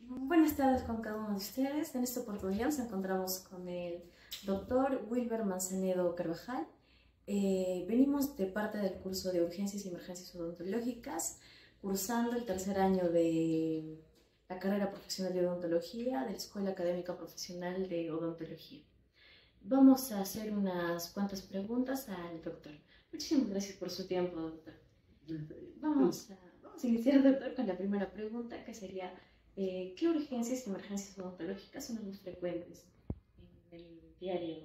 Buenas tardes con cada uno de ustedes. En esta oportunidad nos encontramos con el doctor Wilber Manzanedo Carvajal. Venimos de parte del curso de Urgencias y Emergencias Odontológicas, cursando el tercer año de la carrera profesional de odontología de la Escuela Académica Profesional de Odontología. Vamos a hacer unas cuantas preguntas al doctor. Muchísimas gracias por su tiempo, doctor. Vamos a iniciar, doctor, con la primera pregunta, que sería ¿qué urgencias y emergencias odontológicas son las más frecuentes en el diario?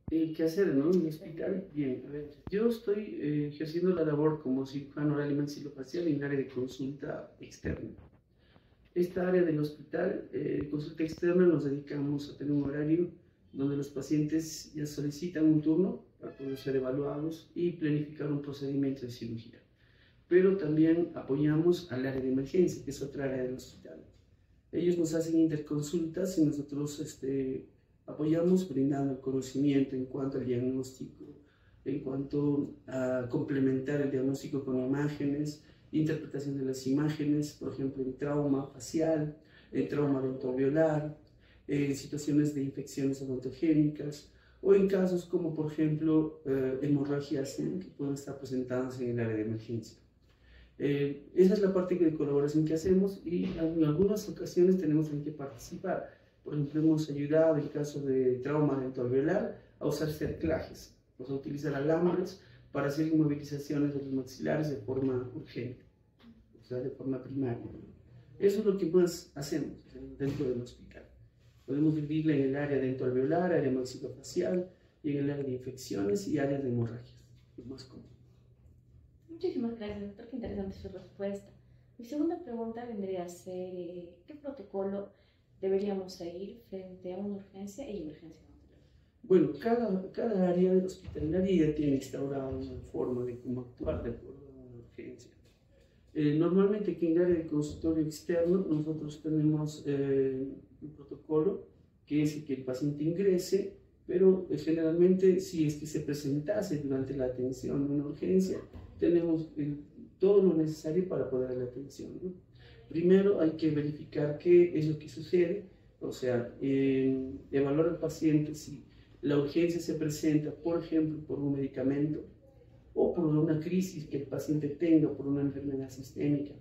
¿Qué hacer, no? En el hospital. Bien, a ver, yo estoy ejerciendo la labor como cirujano oral y maxilofacial en el área de consulta externa. Esta área del hospital, consulta externa, nos dedicamos a tener un horario donde los pacientes ya solicitan un turno para poder ser evaluados y planificar un procedimiento de cirugía. Pero también apoyamos al área de emergencia, que es otra área del hospital. Ellos nos hacen interconsultas y nosotros apoyamos brindando el conocimiento en cuanto al diagnóstico, en cuanto a complementar el diagnóstico con imágenes, interpretación de las imágenes, por ejemplo, en trauma facial, en trauma dentoalveolar, en situaciones de infecciones odontogénicas o en casos como, por ejemplo, hemorragias que pueden estar presentándose en el área de emergencia. Esa es la parte de colaboración que hacemos y en algunas ocasiones tenemos que participar. Por ejemplo, hemos ayudado en caso de trauma dentoalveolar a usar cerclajes, a utilizar alambres para hacer inmovilizaciones de los maxilares de forma urgente, o sea, de forma primaria. Eso es lo que más hacemos dentro del hospital. Podemos dividirla en el área dentoalveolar, área maxilofacial, y en el área de infecciones y áreas de hemorragias, lo más común. Muchísimas gracias, doctor. Qué interesante su respuesta. Mi segunda pregunta vendría a ser ¿qué protocolo deberíamos seguir frente a una urgencia y emergencia odontológica? Bueno, cada área hospitalaria tiene instaurada una forma de cómo actuar de acuerdo a una urgencia. Normalmente aquí en el área de consultorio externo nosotros tenemos un protocolo que es que el paciente ingrese, pero generalmente si es que se presentase durante la atención de una urgencia, tenemos todo lo necesario para poder dar la atención, ¿no? Primero hay que verificar qué es lo que sucede, o sea, evaluar al paciente si la urgencia se presenta, por ejemplo, por un medicamento o por una crisis que el paciente tenga por una enfermedad sistémica,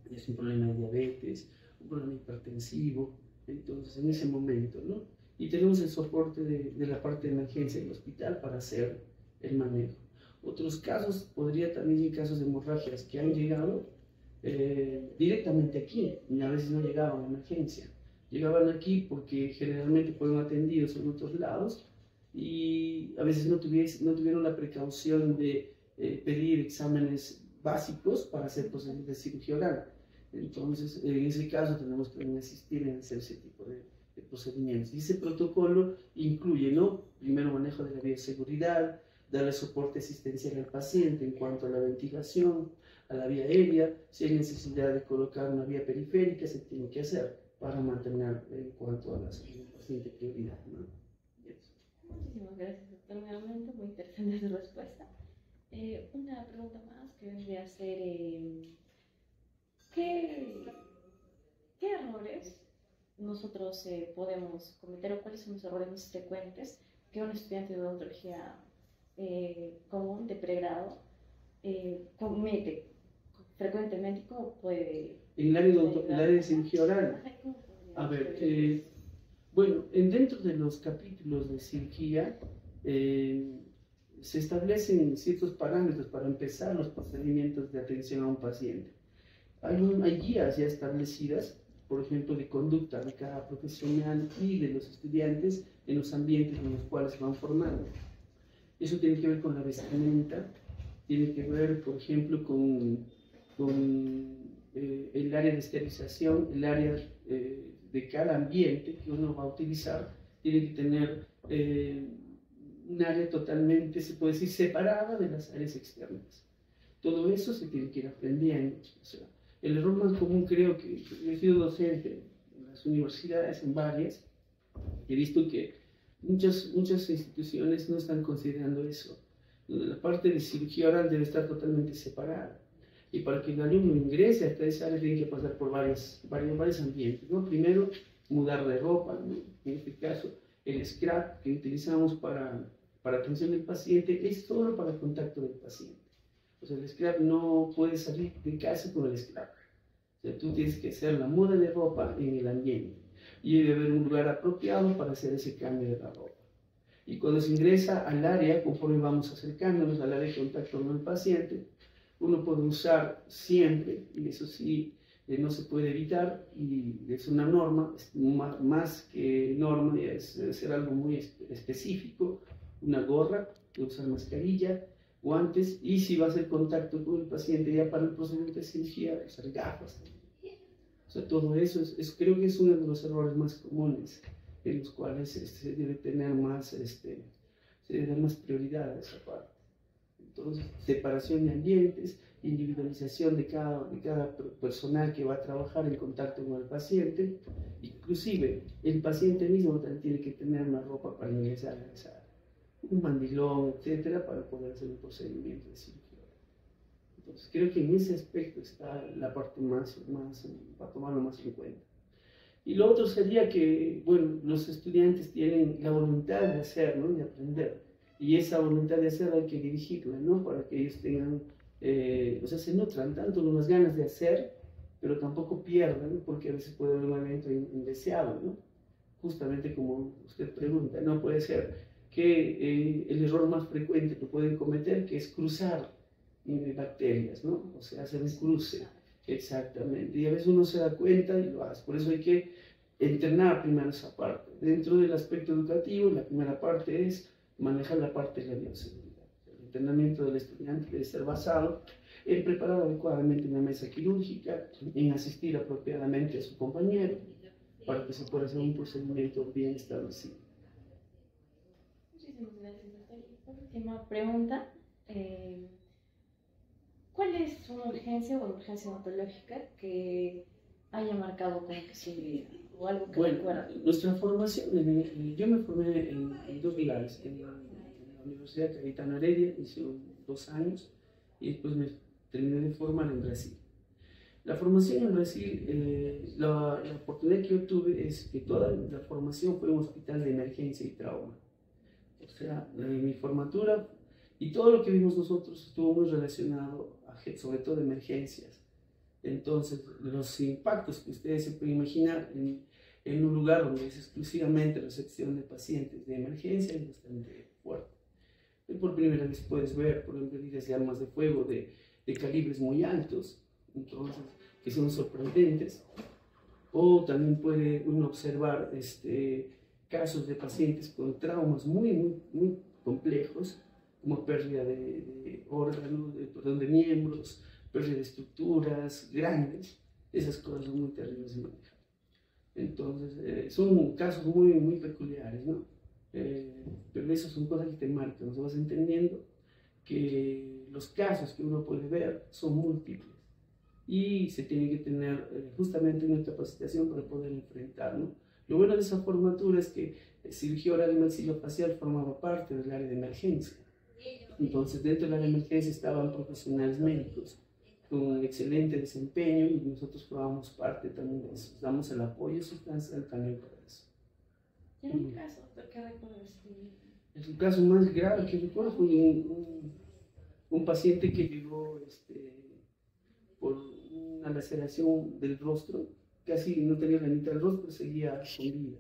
ya es un problema de diabetes, un problema hipertensivo, entonces en ese momento, ¿no? Y tenemos el soporte de la parte de emergencia del hospital para hacer el manejo. Otros casos, podría también ser casos de hemorragias que han llegado directamente aquí, y a veces no llegaban a emergencia. Llegaban aquí porque generalmente fueron atendidos en otros lados y a veces no tuvieron la precaución de pedir exámenes básicos para hacer procedimientos de cirugía oral. Entonces, en ese caso tenemos que asistir en hacer ese tipo de procedimientos. Y ese protocolo incluye, ¿no? Primero, manejo de la bioseguridad, darle soporte asistencial al paciente en cuanto a la ventilación, a la vía aérea. Si hay necesidad de colocar una vía periférica, se tiene que hacer para mantener en cuanto a la salud del paciente prioridad, ¿no? Muchísimas gracias, doctor. Nuevamente, muy interesante su respuesta. Una pregunta más que vendría a ser ¿qué errores nosotros podemos cometer o cuáles son los errores más frecuentes que un estudiante de odontología común de pregrado comete frecuentemente? ¿Cómo puede? En el área de cirugía oral. A ver, bueno, dentro de los capítulos de cirugía se establecen ciertos parámetros para empezar los procedimientos de atención a un paciente. Hay guías ya establecidas, por ejemplo, de conducta de cada profesional y de los estudiantes en los ambientes en los cuales se van formando. Eso tiene que ver con la vestimenta, tiene que ver, por ejemplo, con el área de esterilización, el área de cada ambiente que uno va a utilizar, tiene que tener un área totalmente, se puede decir, separada de las áreas externas. Todo eso se tiene que ir aprendiendo. O sea, el error más común, creo que yo he sido docente en las universidades, en varias, y he visto que muchas instituciones no están considerando eso. La parte de cirugía oral debe estar totalmente separada. Y para que el alumno ingrese a esa área tiene que pasar por varios ambientes, ¿no? Primero, mudar de ropa, ¿no? En este caso, el scrap que utilizamos para atención del paciente es solo para el contacto del paciente. O sea, el scrap no puede salir de casa con el scrap. O sea, tú tienes que hacer la muda de ropa en el ambiente y debe haber un lugar apropiado para hacer ese cambio de la ropa. Y cuando se ingresa al área, conforme vamos acercándonos al área de contacto con el paciente, uno puede usar siempre, y eso sí, no se puede evitar, y es una norma, es más que norma, debe ser algo muy específico, una gorra, puede usar mascarilla, guantes, y si va a hacer contacto con el paciente ya para el procedimiento de cirugía, usar gafas. O sea, todo eso creo que es uno de los errores más comunes en los cuales se debe tener más, se debe dar más prioridad a esa parte. Entonces, separación de ambientes, individualización de cada personal que va a trabajar en contacto con el paciente, inclusive el paciente mismo también tiene que tener una ropa para ingresar a esa área, un mandilón, etcétera, para poder hacer un procedimiento de cirugía. Entonces, creo que en ese aspecto está la parte más para tomarlo más en cuenta. Y lo otro sería que, bueno, los estudiantes tienen la voluntad de hacer, ¿no? De aprender. Y esa voluntad de hacer hay que dirigirla, ¿no? Para que ellos tengan, o sea, se nutran tanto de las ganas de hacer, pero tampoco pierdan, porque a veces puede haber un evento indeseado, ¿no? Justamente como usted pregunta, ¿no? Puede ser que el error más frecuente que pueden cometer, que es cruzar bacterias, ¿no? O sea, hacer un cruce. Exactamente, y a veces uno se da cuenta y lo hace, por eso hay que entrenar primero esa parte. Dentro del aspecto educativo, la primera parte es manejar la parte de la bioseguridad. El entrenamiento del estudiante debe ser basado en preparar adecuadamente una mesa quirúrgica, en asistir apropiadamente a su compañero, para que se pueda hacer un procedimiento bien establecido. Muchísimas gracias, doctor. Última pregunta. ¿Cuál es una urgencia o urgencia odontológica que haya marcado como que su vida? O algo que recuerde. Nuestra formación, yo me formé en dos lugares, en la Universidad Cayetano Heredia, hice 2 años, y después me terminé de formar en Brasil. La formación en Brasil, la oportunidad que yo tuve es que toda la formación fue en un hospital de emergencia y trauma. O sea, mi formatura y todo lo que vimos nosotros estuvo muy relacionado a, sobre todo, emergencias. Entonces, los impactos que ustedes se pueden imaginar en un lugar donde es exclusivamente recepción de pacientes de emergencia es bastante fuerte. Y por primera vez puedes ver, por ejemplo, heridas de armas de fuego de calibres muy altos, entonces, que son sorprendentes. O también puede uno observar casos de pacientes con traumas muy complejos, como pérdida de órganos, de miembros, pérdida de estructuras grandes. Esas cosas son muy terribles de manejar. Entonces, son casos muy peculiares, ¿no? Pero esas son cosas que te marcan, ¿no? Vas entendiendo que los casos que uno puede ver son múltiples y se tiene que tener justamente una capacitación para poder enfrentar, ¿no? Lo bueno de esa formatura es que cirugía oral y maxilofacial formaba parte del área de emergencia. Entonces, dentro del área de emergencia estaban profesionales médicos con un excelente desempeño y nosotros formamos parte también de eso. Damos el apoyo sustancial también para eso. ¿Tiene un caso que recuerdas? El caso más grave que recuerdo fue un paciente que llegó por una laceración del rostro, casi no tenía la mitad del rostro, seguía con vida.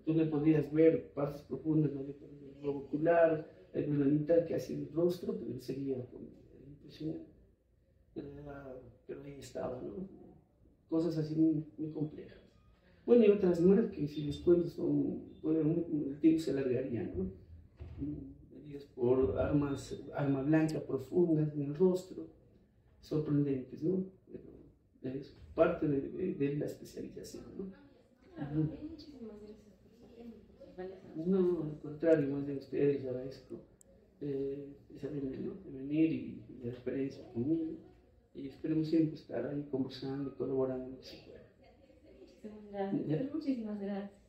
Tú le podías ver partes profundas del globo ocular, la mitad casi del rostro, pero seguía con vida. Impresionante. Pero ahí estaba, ¿no? Cosas así muy complejas. Bueno, y otras más que si les cuento el tiempo se alargaría, ¿no? Heridas por arma blanca profundas en el rostro, sorprendentes, ¿no? Pero es parte de la especialización, ¿no? Muchísimas gracias por su tiempo, por sus valiosas respuestas. No, al contrario, más de ustedes agradezco esa venia, ¿no? De venir y la experiencia conmigo. Y esperemos siempre estar ahí conversando y colaborando en lo que se pueda. Muchísimas gracias. Muchísimas gracias.